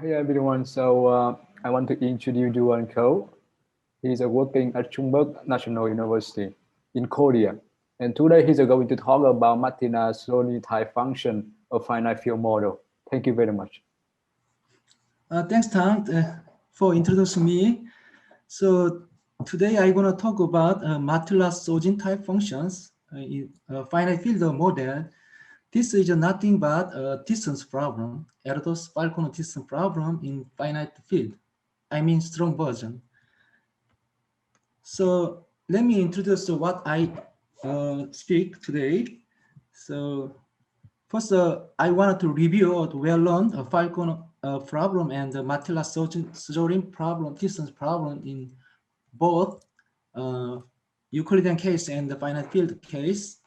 Hey everyone, I want to introduce Doowon Koh. He's working at Chungcheong National University in Korea. And today he's going to talk about Mattila-Sjölin type function of finite field model. Thank you very much. Thanks, Tang, for introducing me. So today I'm going to talk about Mattila-Sjölin type functions in a finite field model. This is nothing but a distance problem, Erdos Falconer distance problem in finite field. I mean strong version. So let me introduce what I speak today. So first, I wanted to review the well-known Falconer problem and the Mattila-Sjölin problem, distance problem in both Euclidean case and the finite field case.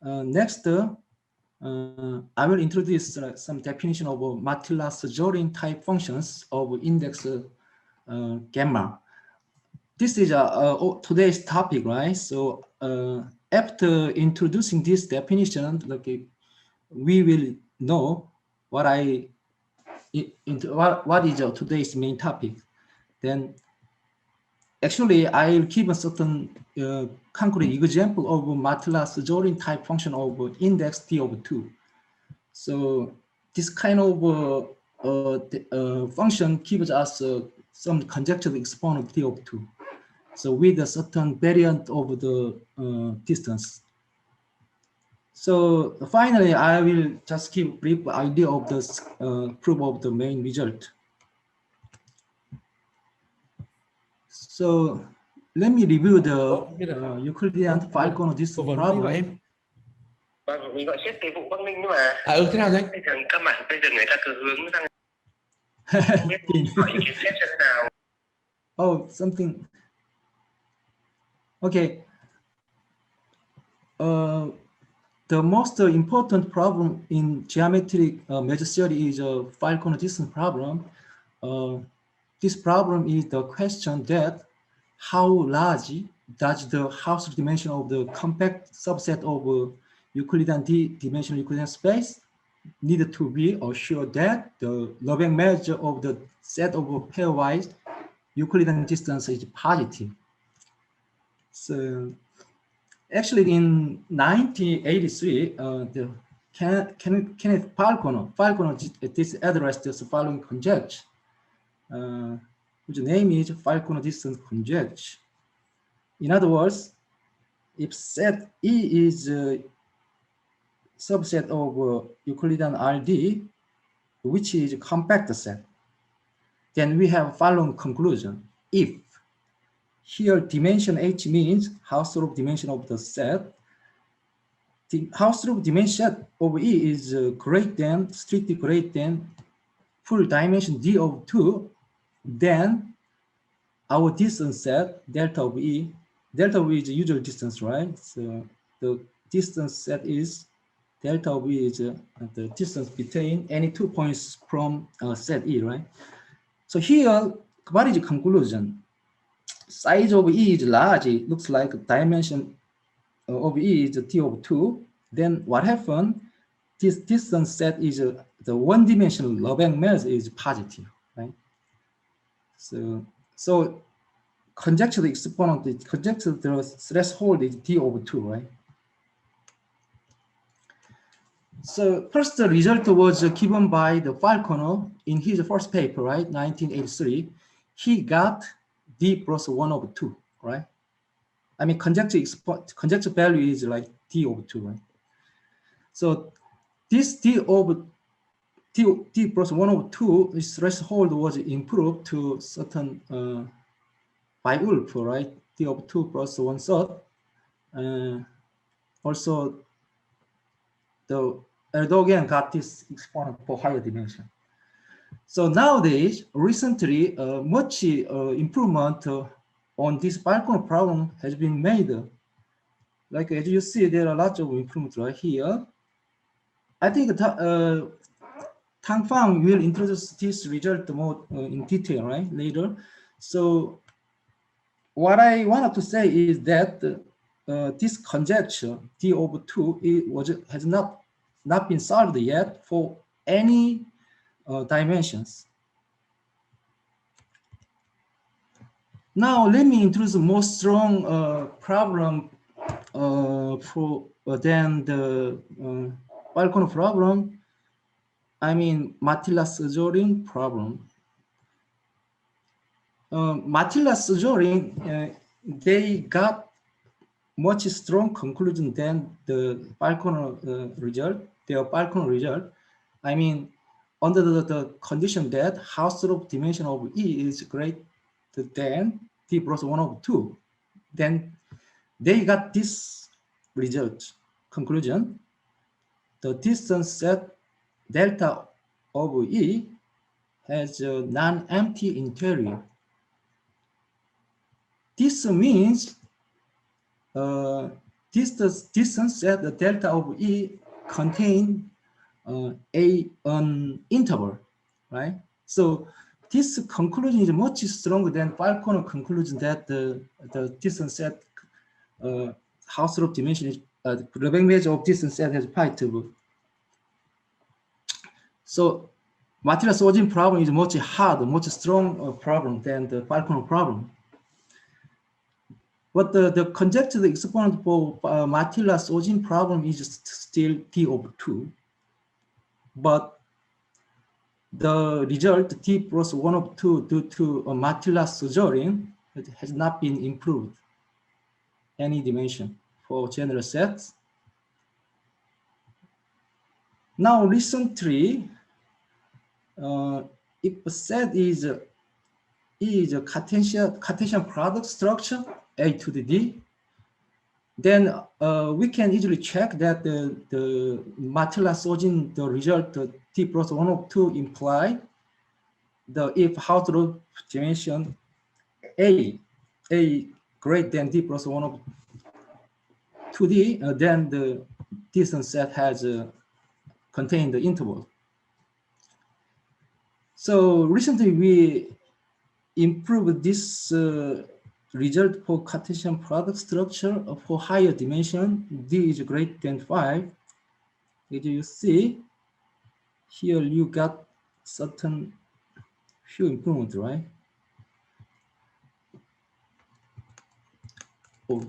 Next, I will introduce some definition of Mattila-Sjölin type functions of index gamma. This is today's topic, right? So after introducing this definition, we will know what is today's main topic. Then actually I'll give a certain concrete example of Mattila-Sjölin type function of index d over 2. So this kind of function gives us some conjectural exponent d over 2. So with a certain variant of the distance. So finally, I will just give a brief idea of this proof of the main result. So let me review the Euclidean Falconer distance problem. Mình gọi xét cái vụ Bắc Ninh nhưng mà thế nào đấy? Các bạn bây giờ người ta cứ hướng sang không biết hỏi ý kiến xét cho thế nào. Oh, something. Okay. The most important problem in geometric measure theory is a Falconer distance problem. This problem is the question that how large does the Hausdorff dimension of the compact subset of Euclidean d-dimensional Euclidean space needed to be assured that the Lebesgue measure of the set of pairwise Euclidean distance is positive. So actually in 1983, the Kenneth Falconer this addressed the following conjecture, whose name is Falconer distance conjecture. In other words, if set E is a subset of Euclidean RD, which is a compact set, then we have following conclusion. If here dimension H means Hausdorff dimension of the set, the Hausdorff dimension of E is strictly greater than full dimension D of 2, then our distance set delta of E is the usual distance, right? So the distance set is delta of E is the distance between any 2 points from set E, right? So here, what is the conclusion? Size of E is large. It looks like dimension of E is D of 2. Then what happened? This distance set is the one-dimensional Lebesgue measure is positive, right? So conjectural exponent, the conjectural threshold is D over 2, right? So first, the result was given by the Falconer in his first paper, right, 1983. He got D plus 1 over 2, right? I mean, conjecture value is like D over 2, right? So this D plus 1 over 2, its threshold was improved to certain by Wolf, right? D over 2 plus 1/3. Also, the Erdogan got this exponent for higher dimension. So nowadays, recently, much improvement on this Falconer problem has been made. Like as you see, there are lots of improvements right here. I think Tang Fang will introduce this result more in detail, right, later. So what I wanted to say is that this conjecture D over 2 has not been solved yet for any dimensions. Now let me introduce a more strong problem than the Falconer problem. I mean Mattila-Sjölin problem. Mattila-Sjölin, they got much strong conclusion than the Falconer result. Their Falconer result. I mean, under the condition that Hausdorff dimension of E is greater than T plus 1 over 2, then they got this result conclusion. The distance set delta of E has a non-empty interior. This means distance set the delta of E contain an interval, right? So this conclusion is much stronger than Falconer conclusion that the distance set Hausdorff dimension is the Lebesgue measure of distance set has pi table. So Mattila-Sjölin problem is much harder, much strong problem than the Falconer problem. But the conjectured exponent for Mattila-Sjölin problem is still T over 2. But the result T plus 1 over 2 due to Mattila-Sjölin has not been improved any dimension for general sets. Now recently, if a set is a Cartesian product structure A to the D, then we can easily check that the Mattila-Sjölin, the result T plus 1 over 2 imply the if Hausdorff dimension A greater than D plus 1 over 2D, then the distance set has contained the interval. So recently we improved this result for Cartesian product structure for higher dimension. D is greater than 5. As you see, here you got certain few improvements, right? Oh.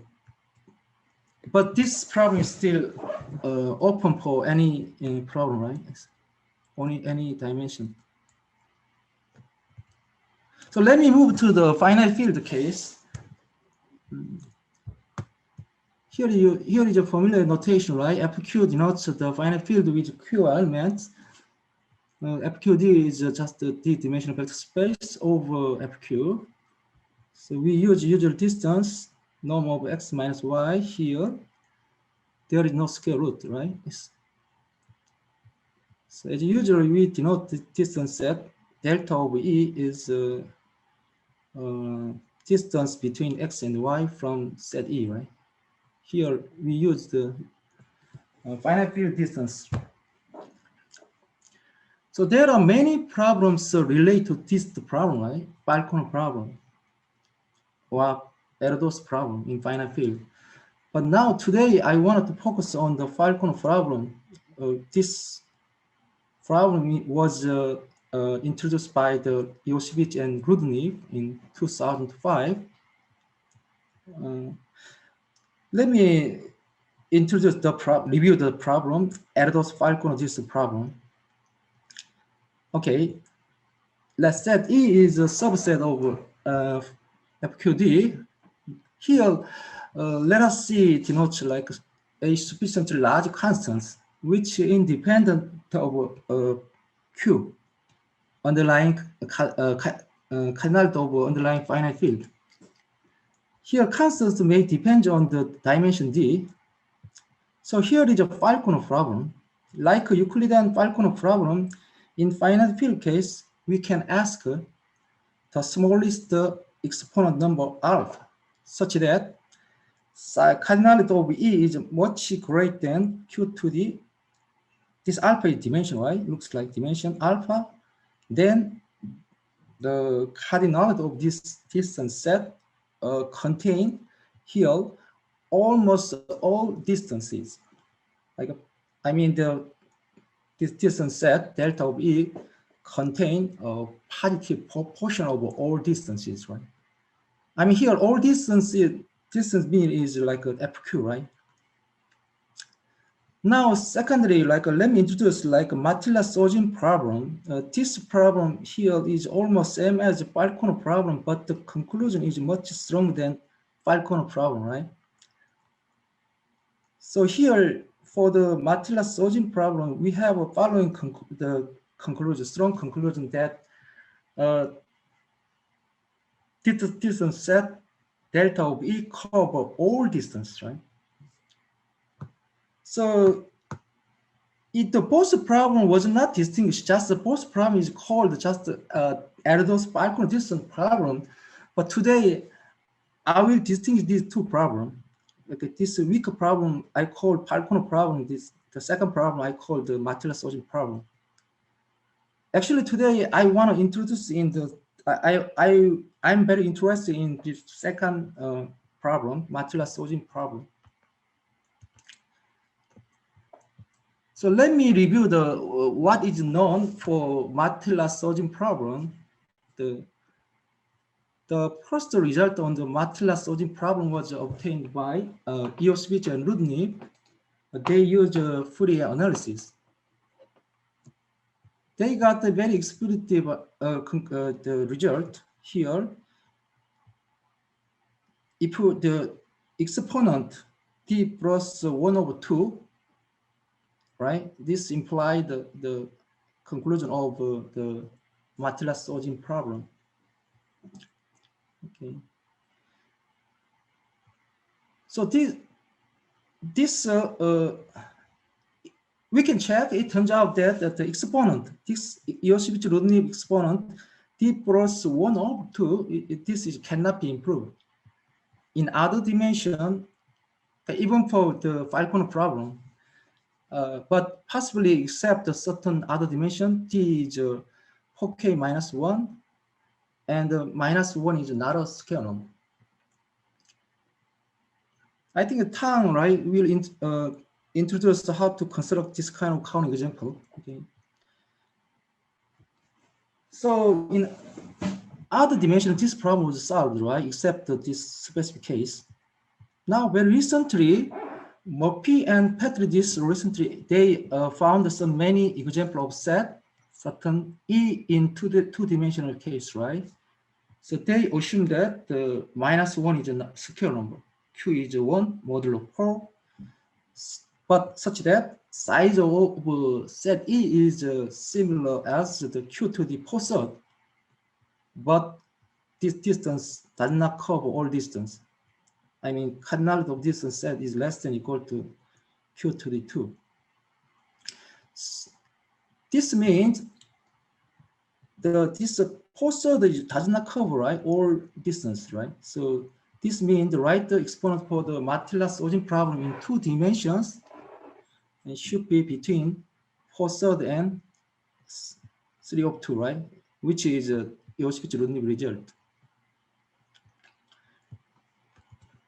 But this problem is still open for any problem, right? Only any dimension. So let me move to the finite field case. Here is a familiar notation, right? FQ denotes the finite field with Q elements. FQD is just the D-dimensional vector space over FQ. So we use usual distance, norm of x minus y here. There is no square root, right? So as usual, we denote the distance set. Delta of E is distance between x and y from set E, right? Here we use the finite field distance. So there are many problems related to this problem, right? Falconer problem or Erdos problem in finite field. But now today I wanted to focus on the Falconer problem. This problem was introduced by the Yoshevich and Grudny in 2005. Let me introduce the review the problem, Erdos Falconer distance problem. Okay, let's set E is a subset of FQD. Here, let us see it denotes like a sufficiently large constants which independent of Q, underlying cardinality of underlying finite field. Here, constants may depend on the dimension D. So here is a Falconer problem. Like a Euclidean Falconer problem, in finite field case, we can ask the smallest exponent number alpha, such that cardinality of E is much greater than Q to D. This alpha is dimension, right? Looks like dimension alpha. Then the cardinality of this distance set contain here almost all distances. Like, I mean, this distance set delta of E contain a positive proportion of all distances, right? I mean, here all distance mean is like a FQ, right? Now, secondly, let me introduce like a Mattila-Sjölin problem. This problem here is almost same as the Falconer problem, but the conclusion is much stronger than Falconer problem, right? So here, for the Mattila-Sjölin problem, we have a following strong conclusion that distance set delta of E cover all distance, right? So if the post problem was not distinguished, just the post problem is called just Erdos-Falconer distance problem. But today, I will distinguish these two problems. Like this weak problem I call Falconer problem. The second problem I call the Mattila-Sjölin problem. Actually, today I want to introduce in the I'm very interested in this second problem, Mattila-Sjölin problem. So let me review the what is known for Mattila-Sjölin problem. The first result on the Mattila-Sjölin problem was obtained by Iosvich and Rudny. They used Fourier analysis. They got a very explicit the result here. If the exponent t plus 1/2, right? This implied the conclusion of the Mattila-Sjölin problem. Okay. So this we can check. It turns out that the exponent, this Iosvich-Rudny exponent, t plus 1/2, this cannot be improved in other dimension, even for the Falconer problem. But possibly except a certain other dimension, t is 4k minus 1, and -1 is not a scalar number. I think Tang, right, will introduce how to construct this kind of counting example. Okay. So in other dimension, this problem was solved, right, except this specific case. Now, very recently, Murphy and Petridis recently, they found so many examples of set certain E into the two-dimensional case, right? So they assume that the -1 is a scalar number. Q is 1 modulo 4, but such that size of set E is similar as the Q to the 4/3, but this distance does not cover all distance. I mean, cardinality of distance set is less than or equal to Q to the 2. This means this 4/3 does not cover, right, all distance, right? So this means the right exponent for the Mattila-Sjölin problem in two dimensions and should be between 4/3 and 3/2, right? Which is a Iosvich-Rudny result.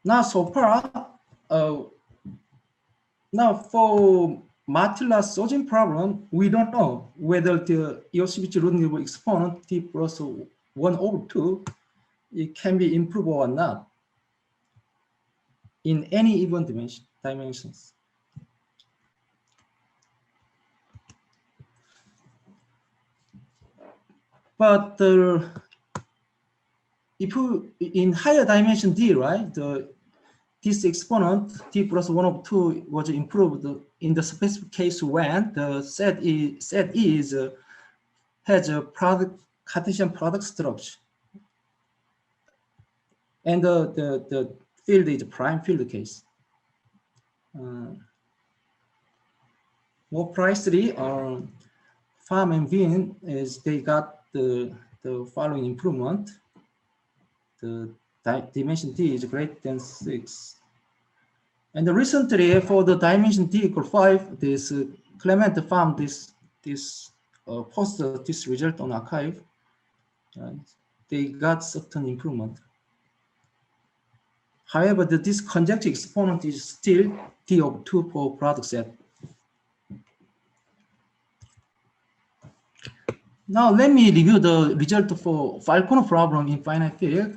Now, so far, now for Mattila-Sjölin problem, we don't know whether the Iosvich-Rudny exponent t plus 1/2 it can be improved or not in any even dimensions. But if you, in higher dimension D, right, this exponent t plus 1/2 was improved in the specific case when the set E has a Cartesian product structure, and the field is a prime field case. More precisely, Pham and Wien they got the following improvement. The dimension D is greater than 6. And recently, for the dimension D equal 5, this Clement found this posted this result on arXiv. Right? They got certain improvement. However, this conjecture exponent is still D of 2 for product set. Now let me review the result for Falconer problem in finite field.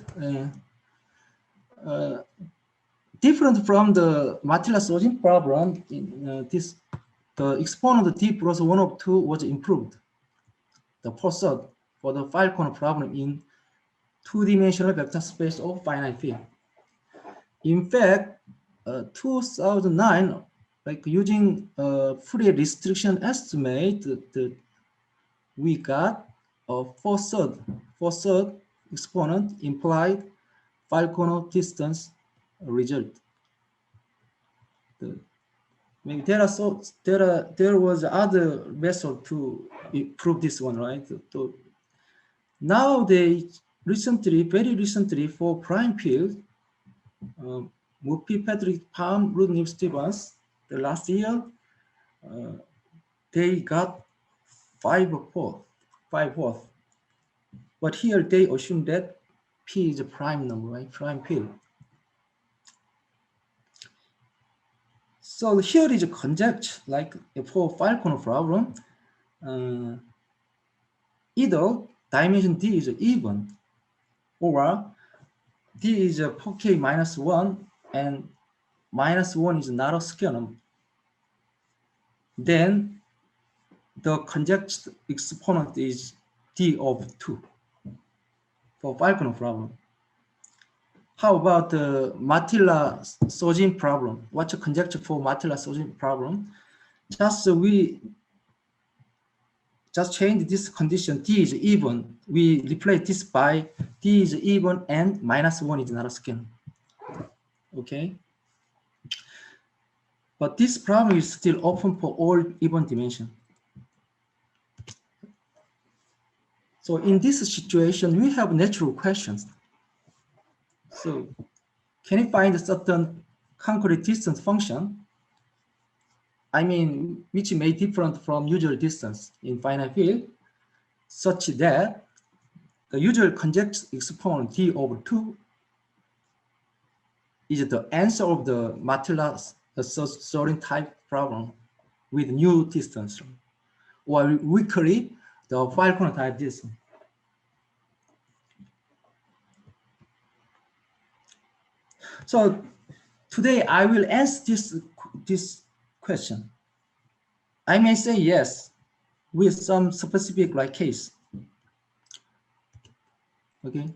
different from the Mattila-Sjölin problem, the exponent d plus 1 of 2 was improved. The POSUD for the Falconer problem in two-dimensional vector space of finite field. In fact, 2009, like using Fourier restriction estimate, we got a four-third exponent implied Falconer distance result. Maybe there was other method to prove this one, right? So now very recently for prime field, Murphy, Patrick, Palm, Rudnick, Stevens, the last year, they got 5/4. But here they assume that P is a prime number, right? Prime field. So here is a conjecture, like for Falconer problem, either dimension D is even, or D is a k minus 1, and minus 1 is not a scalar number. Then the conjecture exponent is D of 2 for Falconer problem. How about the Mattila-Sjölin problem? What's a conjecture for Mattila-Sjölin problem? We just change this condition, D is even. We replace this by D is even and minus 1 is not a scalar. Okay. But this problem is still open for all even dimension. So in this situation, we have natural questions. So can you find a certain concrete distance function? I mean, which may different from usual distance in finite field, such that the usual conjecture exponent D over 2 is the answer of the Mattila-Sjölin type problem with new distance, or weakly the Falconer type distance. So today I will answer this question. I may say yes with some specific like case. Okay.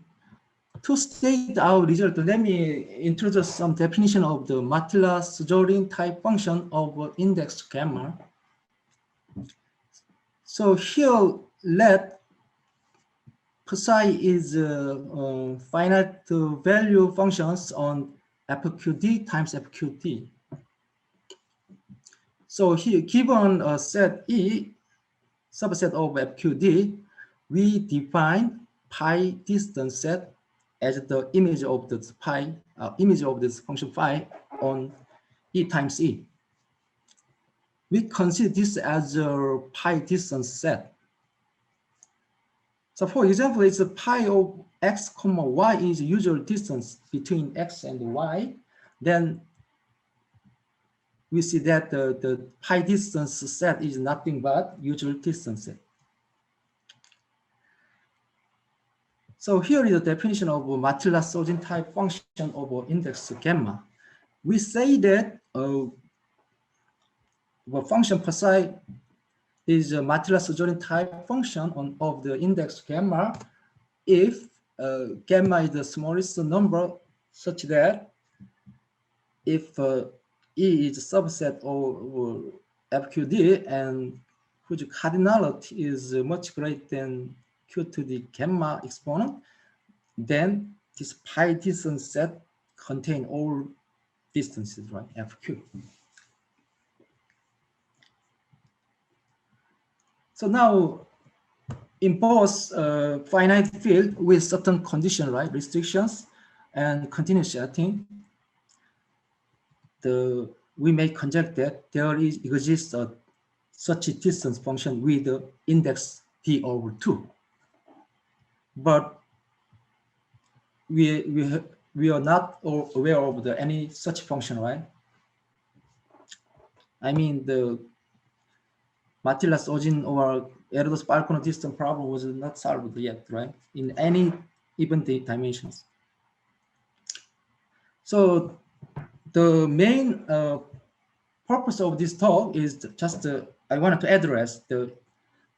To state our result, let me introduce some definition of the Mattila-Sjölin type function of index gamma. So here, let psi is finite value functions on FQD times FQT. So here, given a set E, subset of FQD, we define pi distance set as the image of this pi, image of this function phi on E times E. We consider this as a pi distance set. So for example, it's a pi of x comma y is usual distance between x and y. Then we see that the pi distance set is nothing but usual distance set. So here is the definition of a Mattila-Sjölin type function of index gamma. We say that the function psi is a Mattila-Sjölin type function of the index gamma if gamma is the smallest number, such that if E is a subset of FQD and whose cardinality is much greater than Q to the gamma exponent, then this pi distance set contain all distances, right? FQ. So now, in both finite field with certain condition, right, restrictions and continuous setting, we may conject that there exists such a distance function with the index D over 2. But we are not aware of any such function, right? I mean, the Mattila-Sjölin or Falconer distance problem was not solved yet, right? In any even dimensions. So the main purpose of this talk is just I wanted to address the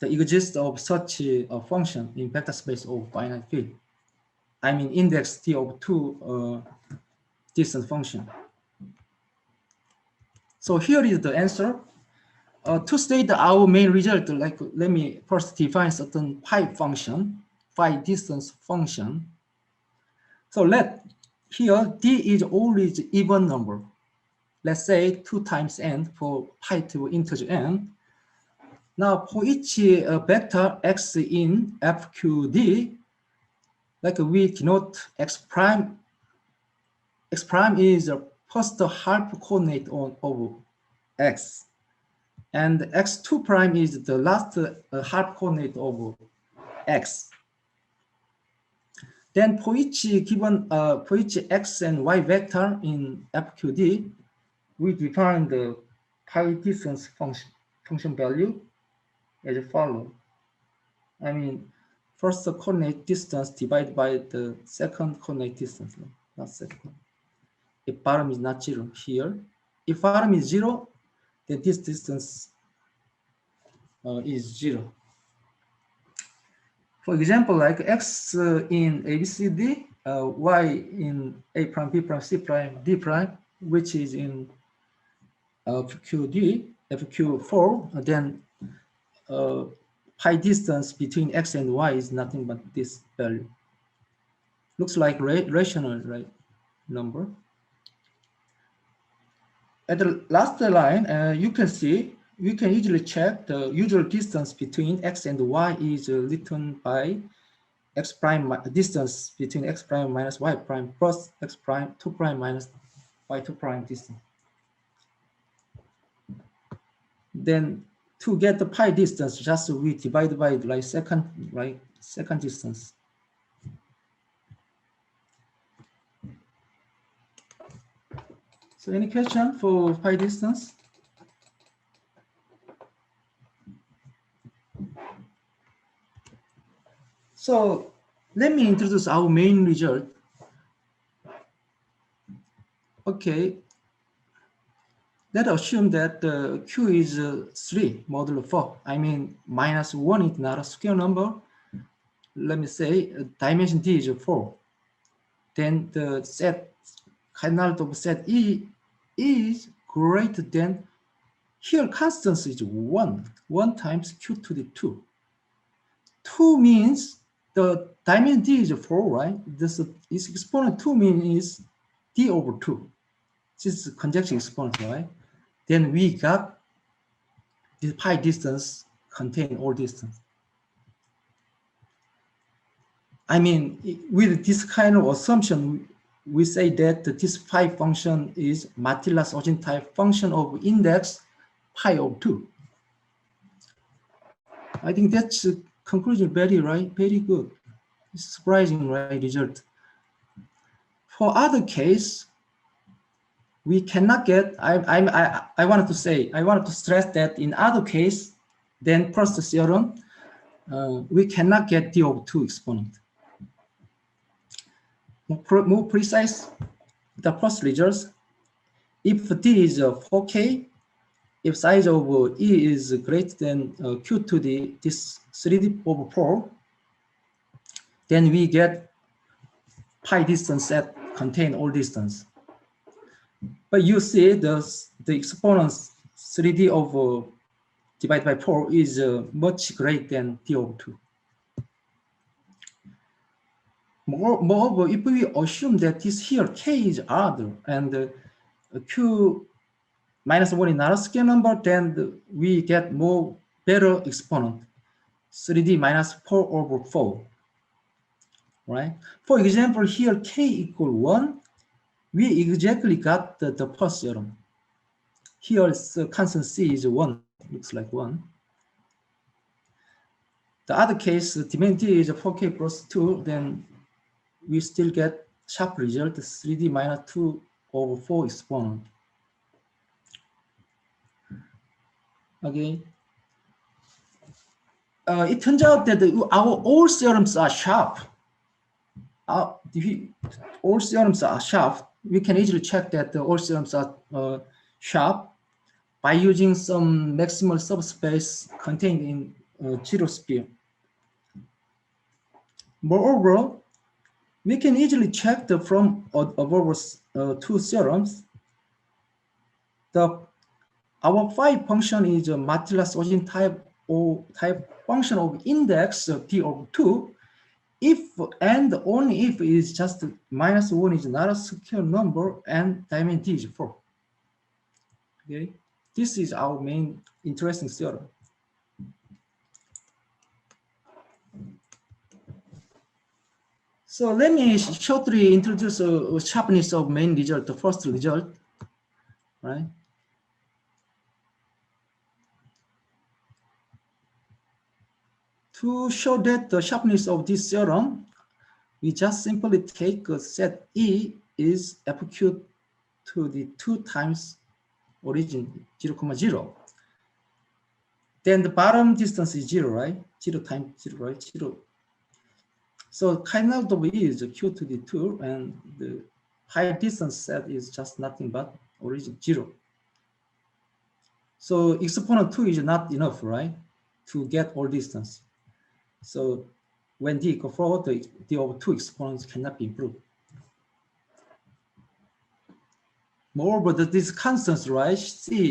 existence of such a function in vector space of finite field. I mean index T of two distance function. So here is the answer. To state our main result, like let me first define certain phi function, phi distance function. So here D is always even number. Let's say 2 times n for pi to integer n. Now for each vector x in FQD, like we denote x prime is the first half coordinate of x, and x2 prime is the last half coordinate of x. Then for each given for each x and y vector in FQD, we define the pi distance function value as follows. I mean, first coordinate distance divided by the second coordinate distance, not second. If bottom is not 0 here, if bottom is 0, then this distance is 0. For example, like x in ABCD, y in A prime, B prime, C prime, D prime, which is in FQ4, then pi distance between x and y is nothing but this value. Looks like rational, right, number. At the last line, you can see, we can easily check the usual distance between x and y is written by x prime, distance between x prime minus y prime plus x prime 2 prime minus y 2 prime distance. Then to get the pi distance, just we divide by like second distance. So any question for pi distance? So let me introduce our main result. Okay, let's assume that Q is 3 modulo 4. I mean, -1 is not a square number. Let me say dimension D is 4. Then the set cardinality of set E is greater than, here constant is 1 times Q to the 2. 2 means the dimension D is 4, right? This is exponent 2 means D over 2. This is conjecture exponent, right? Then we got the pi distance contain all distance. I mean, with this kind of assumption, we say that this pi function is Mattila-Sjölin type function of index pi of 2. I think that's a conclusion very good. It's surprising, right, result. For other case, we cannot get, I wanted to stress that in other case, then first theorem, we cannot get D over 2 exponent. More precise, the first results, if D is 4K, if size of E is greater than Q to this 3D over 4, then we get pi distance set contain all distance. But you see the exponents 3D over divided by 4 is much greater than D over 2. Moreover, if we assume that this here K is odd and Q minus 1 is not a square number, then we get better exponent, 3D minus 4 over 4, right? For example, here K equal 1, we exactly got the first theorem. Here constant C is 1, looks like 1. The other case, dimension D is 4K plus 2, then we still get sharp result, 3D minus 2 over 4 exponent. Okay. It turns out that all theorems are sharp. All theorems are sharp. we can easily check that all theorems are sharp by using some maximal subspace contained in zero sphere. Moreover, we can easily check the from above two theorems. Our phi function is a Mattila-Sjölin type function of index d of 2 if and only if it is just -1 is not a square number and dimension d is 4. Okay, this is our main interesting theorem. So let me shortly introduce a sharpness of main result, the first result, right? To show that the sharpness of this theorem, we just simply take a set E is FQ to the 2 times origin 0, 0. Then the bottom distance is 0, right? 0 times 0, right? 0. So cardinal of E is Q to the 2, and the pi distance set is just nothing but origin 0. So exponent 2 is not enough, right? To get all distance. So when d equals 4, the d over 2 exponents cannot be improved. Moreover, this constant, right?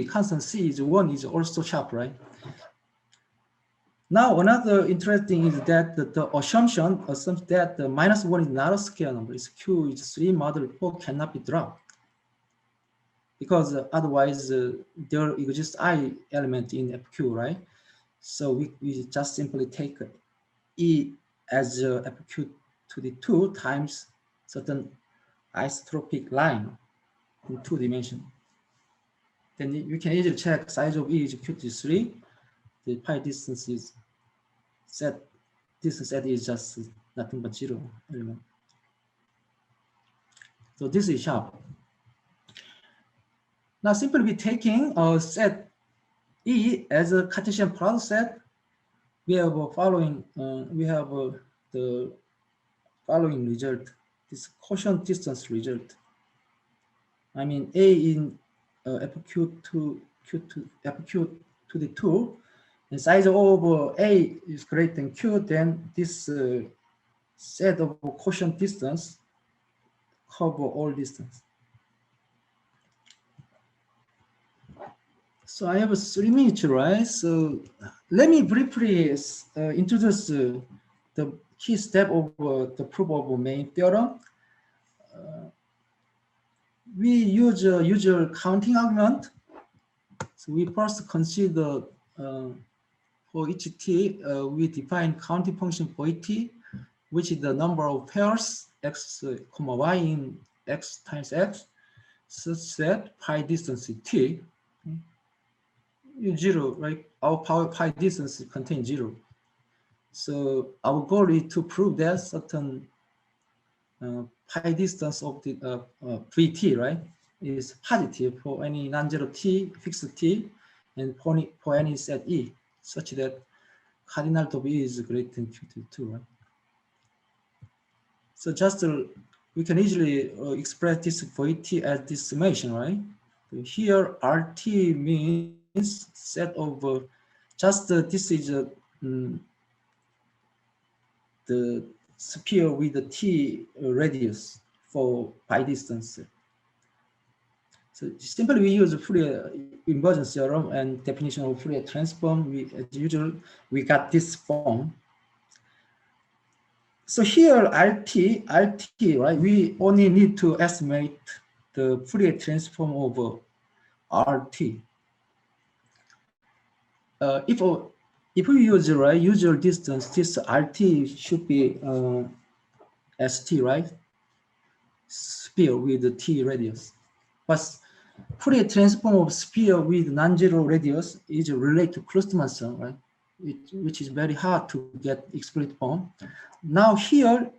Constant C is 1 is also sharp, right? Now, another interesting is that the assumption assumes that the -1 is not a square number. It's Q is 3 model 4 cannot be dropped. Because otherwise there exists I element in FQ, right? So we just simply take E as FQ to the 2 times certain isotropic line in 2 dimensions. Then you can easily check size of E is Q to 3. The pi distance is set. Distance set is just nothing but 0 element. So this is sharp. Now simply be taking a set E as a Cartesian product set. We have the following result, this quotient distance result. I mean A in FQ to FQ to the 2, and size of A is greater than Q, then this set of quotient distance cover all distance. So I have 3 minutes, right? So let me briefly introduce the key step of the proof of main theorem. We use a usual counting argument. So we first consider for each t, we define counting function for t, which is the number of pairs x, y in x times x, such that pi distance is t. 0, right? Our power pi distance contains 0. So our goal is to prove that certain pi distance of the Vt, right, is positive for any non-zero t, fixed t, and for any set E, such that cardinal of E is greater than Q to 2, right? So just we can easily express this Vt as this summation, right? So here Rt means set of just this is the sphere with the t radius for pi distance. So simply we use Fourier inversion theorem and definition of Fourier transform. As usual, we got this form. So here RT, right? We only need to estimate the Fourier transform over RT. If we use the right usual distance, this RT should be ST, right? Sphere with the T radius. But Fourier transform of sphere with non-zero radius is related to Klustman sum, right? Which is very hard to get explicit form. Now here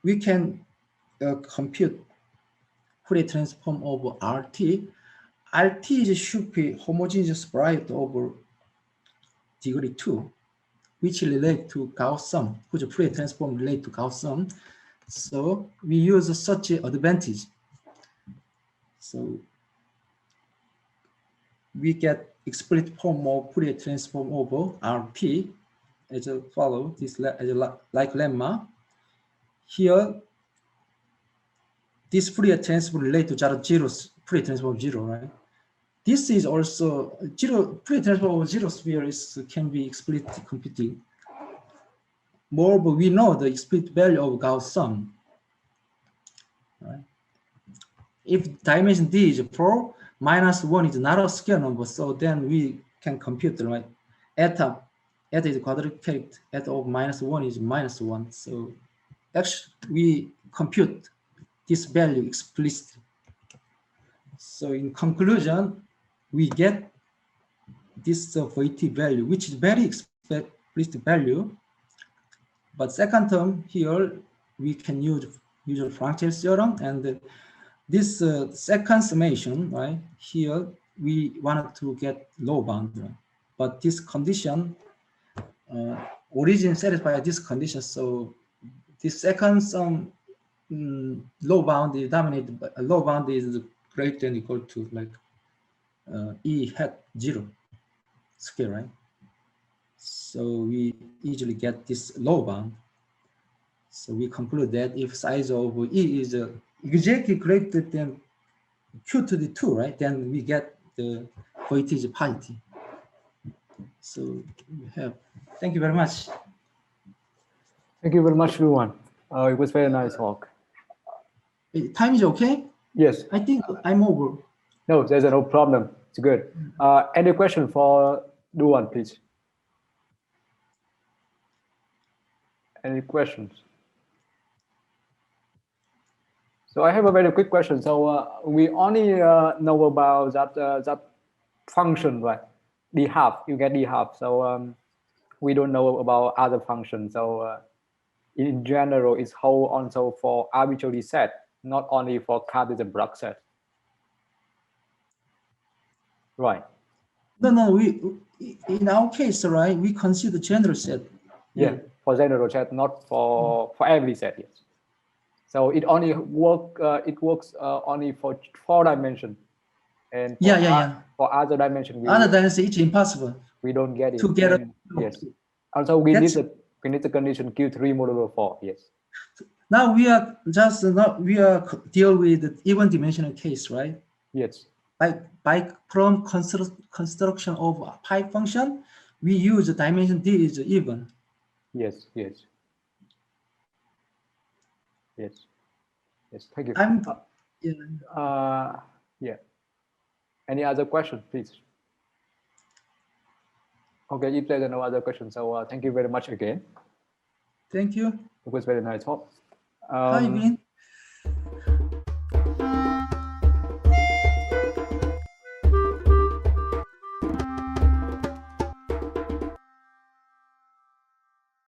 we can compute Fourier transform over RT. RT should be homogeneous sprite over degree 2, which relate to Gauss sum, which Fourier transform relate to Gauss sum. So we use such an advantage So we get explicit form of Fourier transform over RP as a follow this as a like lemma. Here, this Fourier transform relate to zero Fourier transform of 0, right? This is also Fourier transform of 0 sphere can be explicitly computed. Moreover, we know the explicit value of Gauss sum. Right? If dimension D is 4, -1 is not a scalar number, so then we can compute, right? Eta is quadratic character, eta of -1 is -1. So actually, we compute this value explicitly. So in conclusion, we get this VT value, which is very explicit value. But second term here, we can use usual Frank-Charles theorem, and this second summation, right here, we wanted to get low bound, right? But this condition, origin satisfies this condition, so this second sum low bound is dominated by low bound is greater than or equal to like E hat 0 scale, right? So we easily get this low bound. So we conclude that if size of E is exactly greater than Q to the 2, right, then we get the weightage positive. So we have, thank you very much. Thank you very much, Doowon. It was very nice talk. Time is okay? Yes. I think I'm over. No, there's no problem. It's good. Any question for Doowon, please? Any questions? So I have a very quick question. So we only know about that function, right? D half, you get D half. So we don't know about other functions. So in general, it's whole also for arbitrary set, not only for Cartesian block set. Right. No, we in our case, right, we consider general set. Yeah, for general set, not for every set. Yes. So it only works only for 4 dimensions, and for other dimensions, it's impossible. We don't get it. To get it. Yes. Also, we need the condition Q3 modulo 4. Yes. Now we are deal with the even dimensional case, right? Yes. From construction of pi function, we use the dimension D is even. Yes. Thank you. Yeah. Any other questions, please? Okay, if there's no other questions, so thank you very much again. Thank you. It was very nice talk. Hi, Vin.